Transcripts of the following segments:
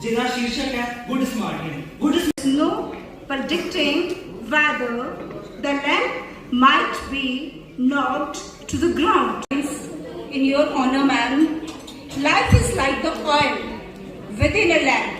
जिसका शीर्षक है good smart good no predicting whether the lamp might be knocked to the ground. In your honor, madam, life is like the oil within a lamp.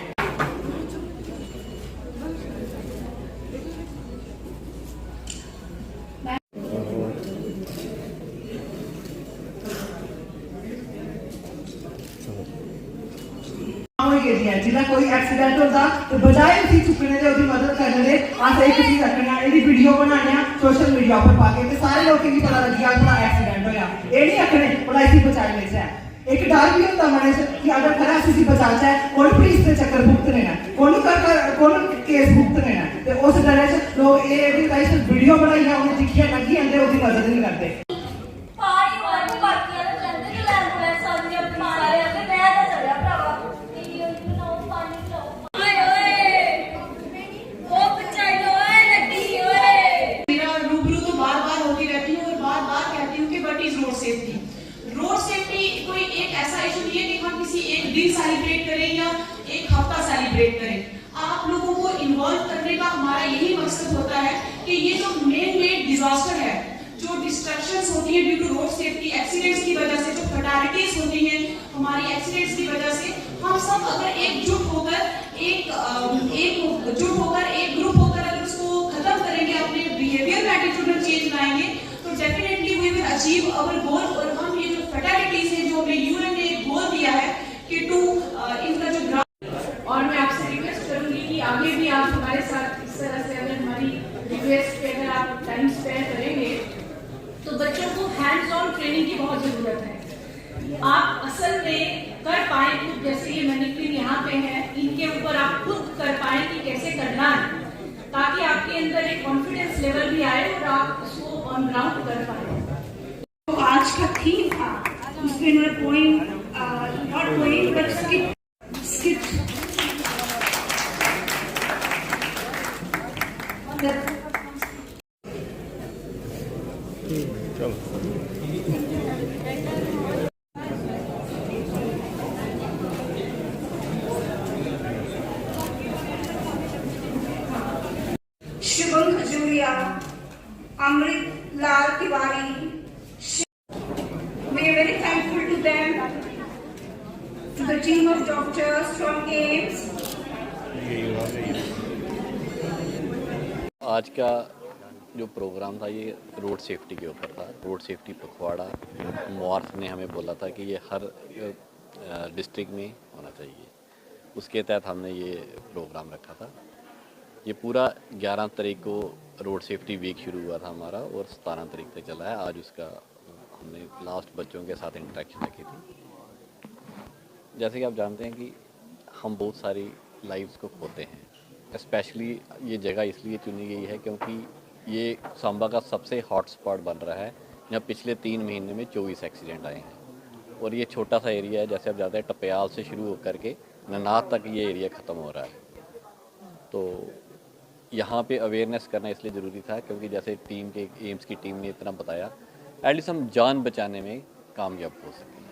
जिला कोई accident होता तो बजाय उसी चुकने दे मदद करने दे अस एक चीज रखना एदी वीडियो बनाने सोशल मीडिया पर पाके ते सारे लोगों की पता लग गया थोड़ा एक्सीडेंट होया ए नहीं रखने बड़ा इसी बचाई ले जाए एक डर भी होता मन कि अगर खरा इसी बचाचा है कौन पुलिस के चक्कर भुगतने ना कौन केस भुगतने ना ते उस डर से लोग ये वीडियो बनाई है उन्हें दिखिया लगी अंदर उसकी मदद नहीं करते रोड सेफ्टी कोई एक ऐसा इशू नहीं है कि हम किसी एक दिन सेलिब्रेट करें या एक हफ्ता सेलिब्रेट करें। आप लोगों को इन्वॉल्व करने का हमारा यही मकसद होता है कि ये जो मेन डिजास्टर है, जो डिस्ट्रक्शंस होती है due to road safety accidents की वजह से, जो फैटालिटीज होती हैं हमारी एक्सीडेंट्स की वजह से, हम सब अगर एकजुट होकर एक ग्रुप होकर अगर उसको खत्म करेंगे, अपने बिहेवियर में एटीट्यूडल चेंज लाएंगे तो definitely we will achieve our goal. और हम ये जो फैटालिटीज है जो हमें यूएन ने एक गोल दिया है कि इनका जो और मैं आपसे रिक्वेस्ट करूंगी कि आगे भी आप हमारे साथ इस तरह से अगर हमारी रिक्वेस्ट पे अगर आप टाइम स्पेयर करेंगे तो बच्चों को हैंड्स ऑन ट्रेनिंग की बहुत जरूरत है। आप असल में कर पाए खुद, जैसे ये मैनिक्विन यहाँ पे है, इनके ऊपर आप खुद कर पाए कि कैसे करना है, ताकि आपके अंदर एक कॉन्फिडेंस लेवल भी आए और आप उसको ऑन ग्राउंड कर पाए। तो आज का थीम था उसमें उन्होंने poem not poem but skit Shubham Khajuria, Amrit Lal Tiwari, we are very thankful to them, to the team of doctors from AIMS. आज का जो प्रोग्राम था ये रोड सेफ्टी के ऊपर था। रोड सेफ्टी पखवाड़ा मुआर्फ ने हमें बोला था कि ये हर डिस्ट्रिक्ट में होना चाहिए, उसके तहत हमने ये प्रोग्राम रखा था। ये पूरा 11 तारीख को रोड सेफ्टी वीक शुरू हुआ था हमारा और 17 तारीख तक चला है। आज उसका हमने लास्ट बच्चों के साथ इंटरेक्शन रखी थी। जैसे कि आप जानते हैं कि हम बहुत सारी लाइव्स को खोते हैं, स्पेशली ये जगह इसलिए चुनी गई है क्योंकि ये सांबा का सबसे हॉट स्पॉट बन रहा है जहाँ पिछले 3 महीने में 24 एक्सीडेंट आए हैं। और ये छोटा सा एरिया है, जैसे आप जानते हैं टप्याल से शुरू होकर के ननाद तक ये एरिया ख़त्म हो रहा है। तो यहाँ पे अवेयरनेस करना इसलिए ज़रूरी था क्योंकि जैसे टीम के एम्स की टीम ने इतना बताया, एटलीस्ट हम जान बचाने में कामयाब हो सकें।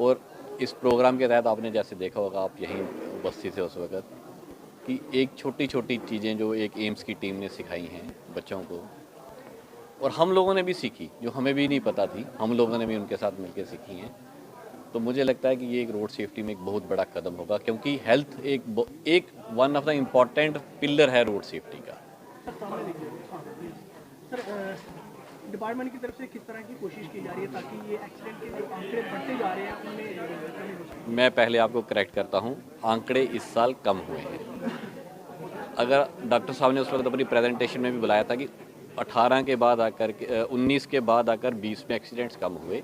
और इस प्रोग्राम के तहत आपने जैसे देखा होगा, आप यहीं उपस्थित थे उस वक्त, कि एक छोटी छोटी चीज़ें जो एक एम्स की टीम ने सिखाई हैं बच्चों को, और हम लोगों ने भी सीखी, जो हमें भी नहीं पता थी, हम लोगों ने भी उनके साथ मिलकर सीखी हैं। तो मुझे लगता है कि ये एक रोड सेफ्टी में एक बहुत बड़ा कदम होगा क्योंकि हेल्थ एक one of the important pillar है रोड सेफ्टी का। डिपार्टमेंट की तरफ से किस तरह की कोशिश की जा रही है ताकि ये एक्सीडेंट के जो आंकड़े बढ़ते जा रहे हैं उनमें? मैं पहले आपको करेक्ट करता हूँ, आंकड़े इस साल कम हुए हैं। अगर डॉक्टर साहब ने उस वक्त अपनी प्रेजेंटेशन में भी बुलाया था कि 18 के बाद आकर 19 के बाद आकर 20 में एक्सीडेंट्स कम हुए,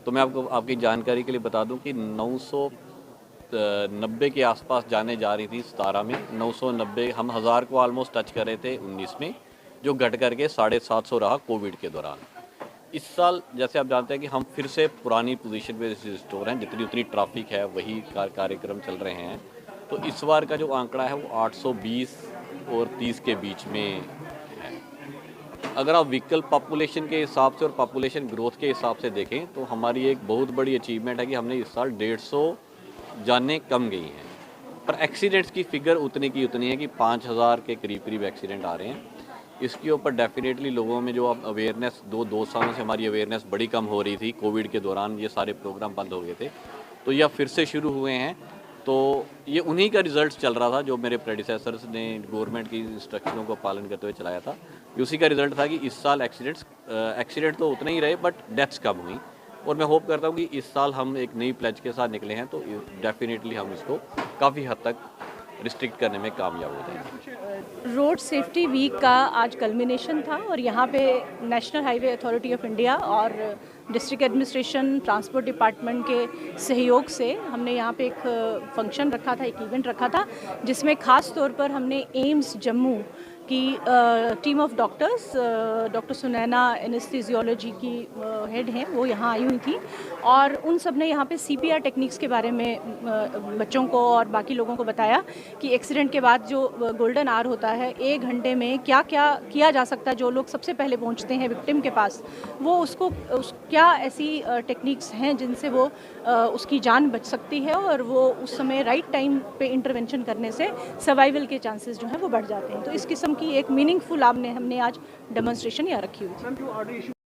तो मैं आपको आपकी जानकारी के लिए बता दूं कि 990 के आसपास जाने जा रही थी 17 में, 990 हम 1000 को ऑलमोस्ट टच कर रहे थे 19 में, जो घट करके 750 रहा कोविड के दौरान। इस साल जैसे आप जानते हैं कि हम फिर से पुरानी पोजीशन पे रिस्टोर हैं, जितनी उतनी ट्रैफिक है वही कार्यक्रम चल रहे हैं। तो इस बार का जो आंकड़ा है वो 820 और 30 के बीच में है। अगर आप व्हीकल पॉपुलेशन के हिसाब से और पॉपुलेशन ग्रोथ के हिसाब से देखें तो हमारी एक बहुत बड़ी अचीवमेंट है कि हमने इस साल 150 जानें कम गई हैं। पर एक्सीडेंट्स की फिगर उतनी की उतनी है कि 5000 के करीब करीब एक्सीडेंट आ रहे हैं। इसके ऊपर डेफिनेटली लोगों में जो अब अवेयरनेस दो सालों से हमारी अवेयरनेस बड़ी कम हो रही थी, कोविड के दौरान ये सारे प्रोग्राम बंद हो गए थे, तो यह फिर से शुरू हुए हैं। तो ये उन्हीं का रिजल्ट चल रहा था जो मेरे प्रेडिसेसर्स ने गवर्नमेंट की इंस्ट्रक्शनों को पालन करते हुए चलाया था। उसी का रिजल्ट था कि इस साल एक्सीडेंट तो उतने ही रहे बट डेथ्स कम हुई। और मैं होप करता हूँ कि इस साल हम एक नई प्लेज के साथ निकले हैं तो डेफिनेटली हम इसको काफ़ी हद तक रिस्ट्रिक्ट करने में कामयाब हो जाएंगे। रोड सेफ्टी वीक का आज कल्मिनेशन था और यहाँ पे national highway authority of India और डिस्ट्रिक्ट एडमिनिस्ट्रेशन ट्रांसपोर्ट डिपार्टमेंट के सहयोग से हमने यहाँ पे एक फंक्शन रखा था, एक इवेंट रखा था, जिसमें ख़ास तौर पर हमने एम्स जम्मू की team of doctors, doctor Sunaina anaesthesiology की हेड हैं, वो यहाँ आई हुई थी और उन सब ने यहाँ पे CPR टेक्निक्स के बारे में बच्चों को और बाकी लोगों को बताया कि एक्सीडेंट के बाद जो गोल्डन आवर होता है 1 घंटे में क्या क्या किया जा सकता है। जो लोग सबसे पहले पहुँचते हैं विक्टिम के पास, वो क्या ऐसी टेक्निक्स हैं जिनसे वो उसकी जान बच सकती है और वो उस समय राइट टाइम पे इंटरवेंशन करने से सर्वाइवल के चांसेस जो हैं वो बढ़ जाते हैं। तो इस किस्म की एक मीनिंगफुल हमने आज डेमोन्स्ट्रेशन यहाँ रखी हुई थी। मैम, जो ऑर्डर इशू